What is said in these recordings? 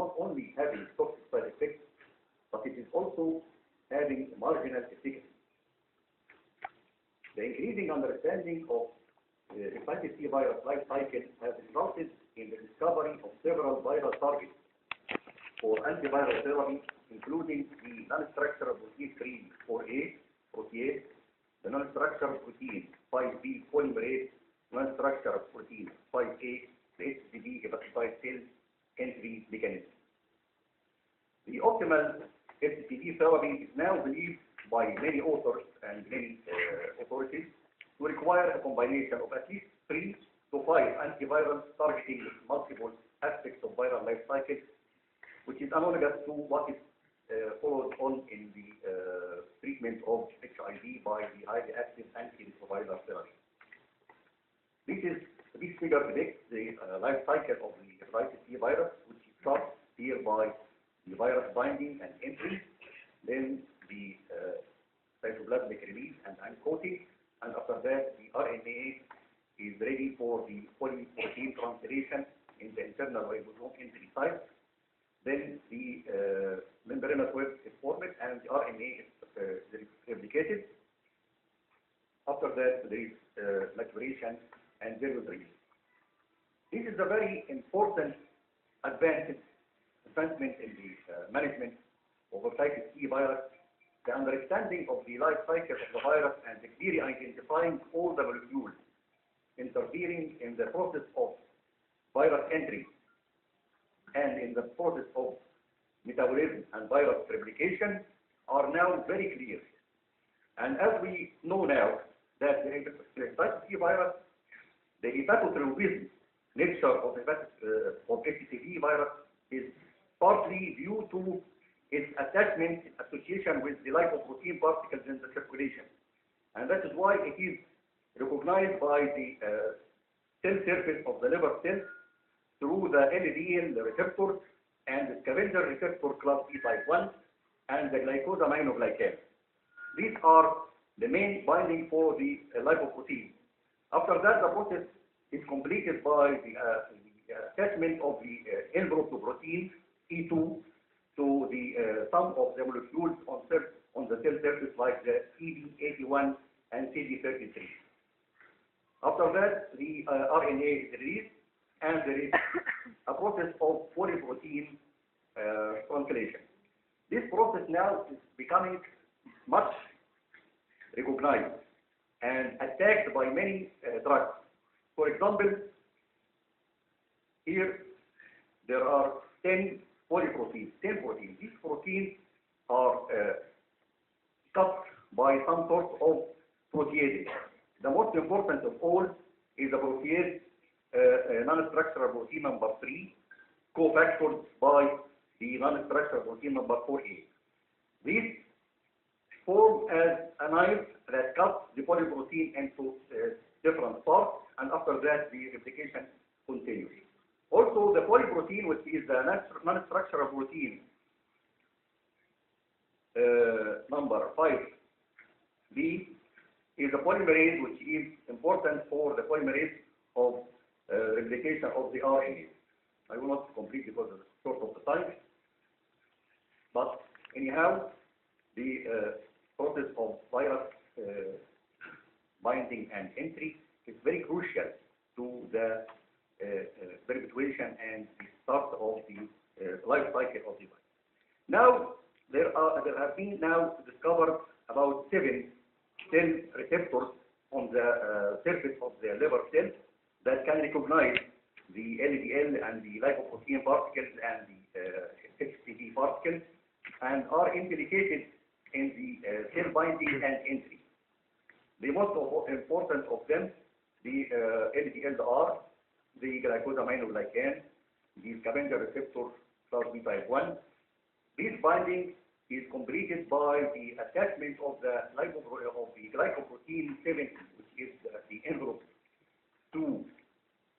not only having toxic side effects, but it is also having marginal efficacy. The increasing understanding of hepatitis C virus life cycle has resulted in the discovery of several viral targets for antiviral therapy, including the non-structural protein 3-4A protease, the non-structural protein 5B polymerase, non-structural protein 5A, the HCV hepatitis cell entry mechanism. The optimal HCV therapy is now believed by many authors and many authorities to require a combination of at least 3 to 5 antivirals targeting multiple aspects of viral life cycle, which is analogous to what is followed on in the treatment of HIV by the highly active antiretroviral therapy. This figure predicts the life cycle of the hepatitis C virus, which starts here by the virus binding and entry, then the cytoplasmic release and uncoating, and after that the RNA is ready for the polyprotein translation in the internal ribosome entry site. Then the membranous web is formed and the RNA is replicated. After that there is maturation and viral release. This is a very important advancement in the management of hepatitis C virus, the understanding of the life cycle of the virus and the clearly identifying all the molecules interfering in the process of virus entry and in the process of metabolism and virus replication are now very clear. And as we know now that the hepatitis C virus, the hepatotropism nature of HCV virus is partly due to its attachment, association with the lipoprotein particles in the circulation. And that is why it is recognized by the cell surface of the liver cells through the LDL receptor and the scavenger receptor class B type 1 and the glycosaminoglycan. These are the main binding for the lipoprotein. After that, the process is completed by the attachment of the envelope to protein E2 to the sum of the molecules on the cell surface like the CD81 and CD33. After that, the RNA is released and there is a process of polyprotein translation. This process now is becoming much recognized and attacked by many drugs. For example, here there are 10 polyproteins, 10 proteins. These proteins are cut by some sort of protease. The most important of all is the protease non-structural protein number 3, cofactored by the non-structural protein number 4A. These form as a knife that cuts the polyprotein into different parts, and after that the replication continues. Also, the polyprotein, which is the non-structural protein number 5B, is a polymerase which is important for the polymerase of replication of the RNA. I will not complete because it's short of the time. But anyhow, the process of virus binding and entry is very crucial to the perpetuation and the start of the life cycle of the virus. Now, there have been now discovered about 7 cell receptors on the surface of the liver cell that can recognize the LDL and the lipoprotein particles and the HCV particles and are implicated in the cell binding and entry. The most important of them, the LDL are the glycosaminoglycan, the scavenger receptor class B type 1. This binding is completed by the attachment of the glycoprotein 70, which is the envelope to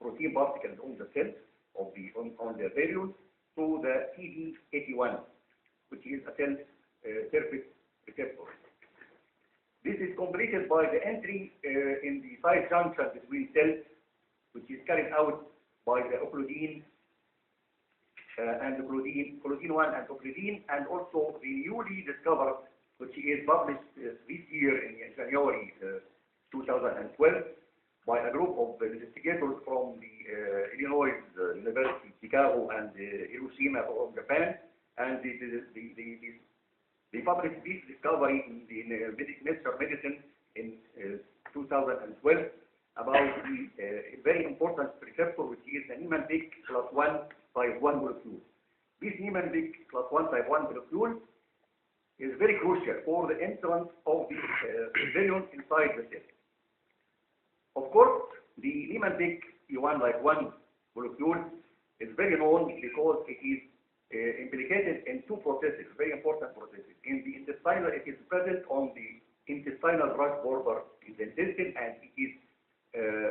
protein particles on the cell of on the variole, to the CD81, which is a cell surface receptor. This is completed by the entry in the side junction between cells, which is carried out by the occludin and Clodine 1 and Oclidine, and also the newly discovered, which is published this year in January 2012 by a group of investigators from the Illinois University, Chicago, and Hiroshima from Japan, and they published this discovery in Nature Medicine in 2012 about the very important receptor, which is the Niemann-Pick class 1 type 1 molecule. This Niemann-Pick class 1 type 1 molecule is very crucial for the entrance of the virion inside the cell. Of course, the Niemann-Pick T1 type 1 molecule is very known because it is implicated in two processes, very important processes. In the intestinal, it is present on the intestinal drug border in the intestine, and it is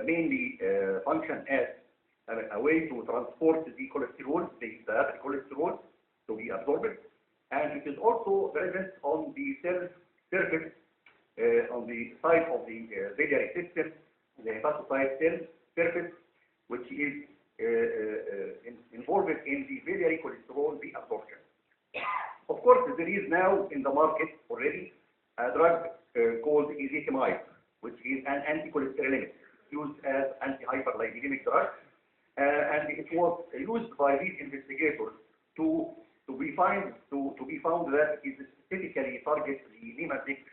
mainly function as a way to transport the cholesterol, the dietary cholesterol, to be absorbed. And it is also present on the cell surface, on the side of the biliary system, the hepatocyte cell surface, which is involved in the biliary cholesterol reabsorption. Of course, there is now in the market already a drug called ezetimibe, which is an anticholesterolemic used as anti-hyperlipidemic drug, and it was used by these investigators to be found that it specifically targets the Niemann-Pick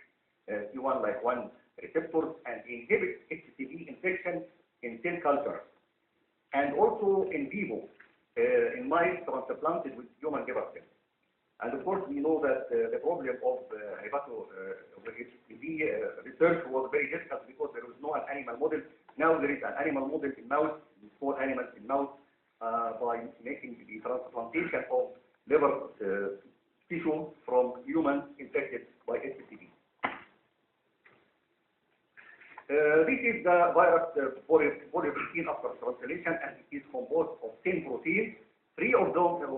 T1 like 1 receptors and inhibits HCV infection in cell culture, and also in vivo in mice transplanted with human liver cells. And of course, we know that the problem of HCV research was very difficult because there was no animal model. Now there is an animal model in mouse, small animals in mouse, by making the transplantation of liver tissue from humans infected by HCV. This is the virus polyprotein after translation, and it is composed of 10 proteins. 3 of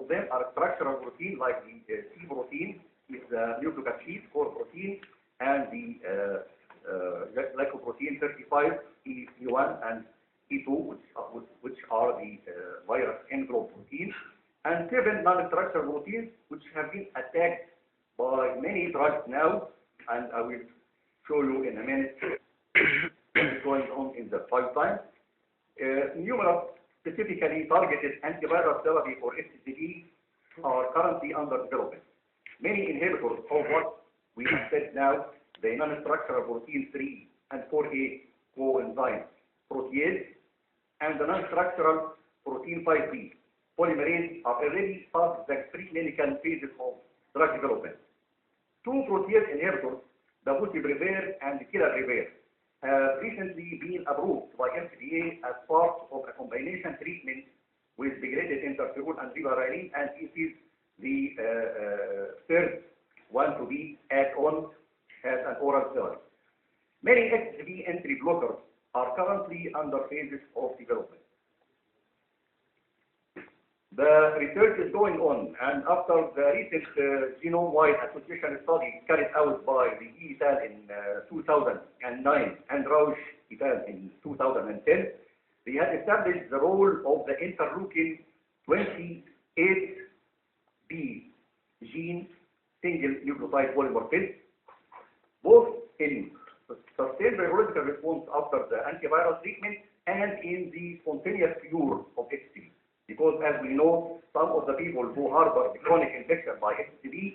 them are structural protein, like the C protein is the nucleocapsid core protein, and the glycoprotein 35 E1 and E2, which are the virus envelope proteins, and 7 non-structural proteins which have been attacked by many drugs now, and I will show you in a minute what is going on in the pipeline. Numerous specifically targeted antiviral therapy for HCV are currently under development. Many inhibitors of what we have said now, the non-structural protein 3 and 4A coenzyme protease, and the non-structural protein 5B polymerase are already past the preclinical phases of drug development. 2 protease inhibitors, the buciprevir and the kilaprevir, have recently been approved by FDA as part of a combination treatment with degraded interferon and ribavirin, and it is the third one to be added on as an oral therapy. Many HCV entry blockers are currently under phases of development. The research is going on, and after the recent genome-wide association study carried out by the E. et al. In 2009 and Rausch et al. In 2010, they had established the role of the interleukin 28B gene single nucleotide polymorphism, both in sustained virological response after the antiviral treatment and in the spontaneous cure of HCV. Because as we know, some of the people who harbor the chronic infection by HCV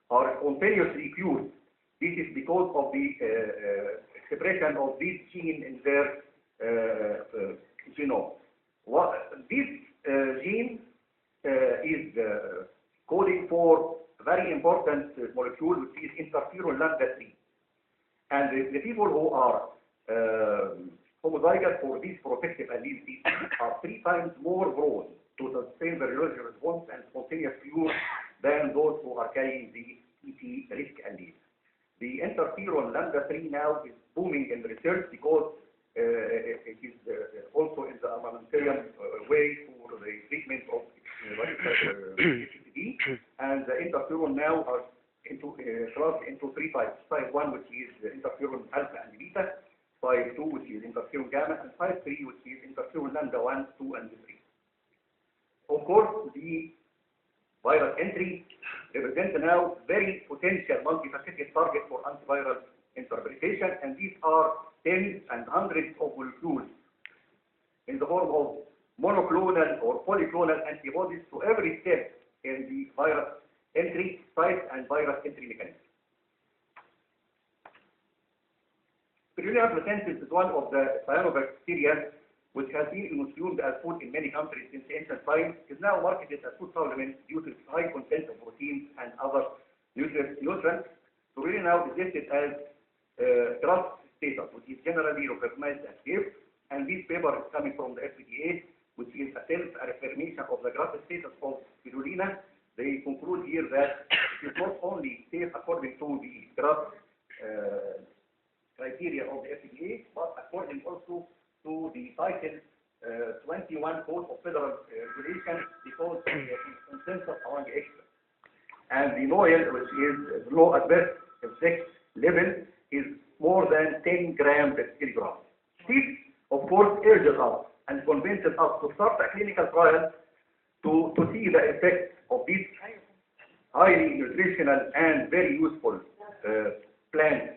are spontaneously cured. This is because of the expression of this gene in their genome. This gene is coding for a very important molecule, which is interferon lambda 3. And the people who are homozygous for this protective allele are 3 times more prone to sustain virological response and spontaneous cure than those who are carrying the ET risk allele. The interferon lambda 3 now is booming in research because it is also in the armamentarium way for the treatment of HCV, and the interferon now are classed into 3 types. Type 1, which is interferon alpha and beta, type 2, which is interferon gamma, and type 3, which is interferon lambda 1, 2, and 3. Of course, the virus entry represent now very potential multifaceted target for antiviral interpretation, and these are tens and hundreds of molecules in the form of monoclonal or polyclonal antibodies to every step in the virus entry site and virus entry mechanism. Spirulina placensis is one of the cyanobacteria which has been consumed as food in many countries since ancient times, is now marketed as food supplement due to its high content of proteins and other nutrients. Spirulina now is listed as drug status, which is generally recognized as safe, and this paper is coming from the FDA, which is a self-affirmation of the drug status of spirulina. They conclude here that it is not only safe according to the drug criteria of the FDA, but according also to the Title 21 Code of Federal Regulation, because of the consensus among experts. And the NOAEL, which is low adverse effect level, is more than 10 grams per kilogram. This, of course, urges us and convinces us to start a clinical trial to see the effect of this highly nutritional and very useful plant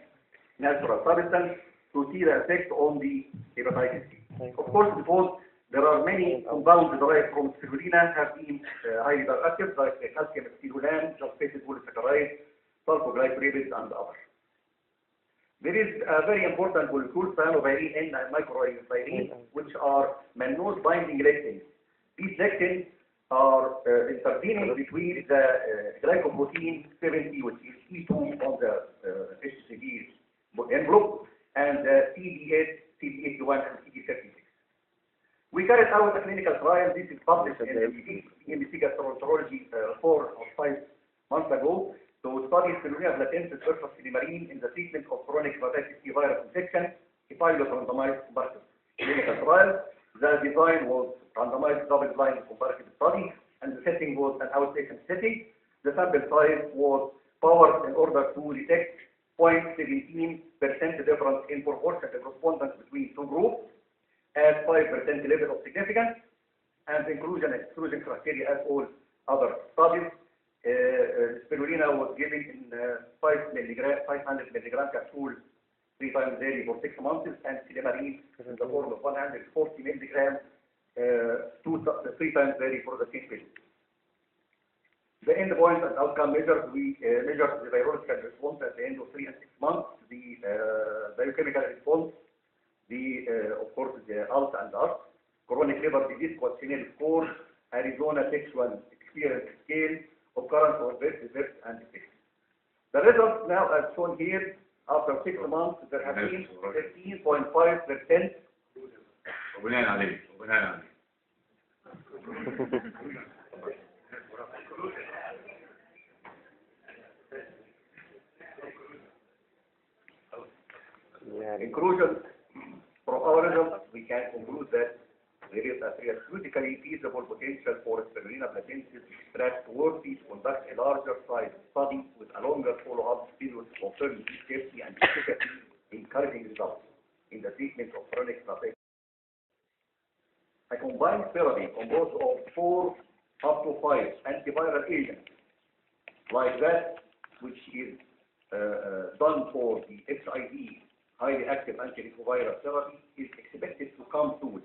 natural substance, to see the effect on the hepatitis C. Of course, because there are many compounds derived from spirulina have been highly bioactive, like calcium spirulane, sulfated polysaccharide, sulfoglycolipids, and others. There is a very important molecule, cyanobacteria and microinosirine, which are mannose binding lectins. These lectins are intervening between the glycoprotein 70, which is E2 on the HCV envelope, and CD8, CD81, and CD36. We carried out a clinical trial. This is published in the Gastroenterology 4 or 5 months ago, to study spirulina placensis versus silimarine in the treatment of chronic hepatitis C virus infection, a pilot randomized comparative clinical trial. The design was randomized double-blind comparative study, and the setting was an outpatient setting. The sample size was powered in order to detect 0.17% difference in proportionate respondents between two groups at 5% level of significance, and inclusion and exclusion criteria as all other studies. Spirulina was given in 500 milligram capsule 3 times daily for 6 months, and silimarine in the form of 140 milligrams 3 times daily for the same period. The endpoint and outcome measures, we measured the virological response at the end of 3 and 6 months, the biochemical response, of course, the ALT and ART, chronic liver disease questionnaire score, Arizona sexual experience scale, occurrence of birth, and effects. The results now as shown here, after 6 months, there have been 13.5%. Inclusion, from our results, we can conclude that there is a therapeutically feasible potential for spirulina placensis extract worthy to conduct a larger size study with a longer follow-up period to confirm its safety and efficacy, encouraging results in the treatment of chronic hepatitis. A combined therapy composed of 4 up to 5 antiviral agents, like that which is done for the HIV highly active antiretroviral therapy, is expected to come soon.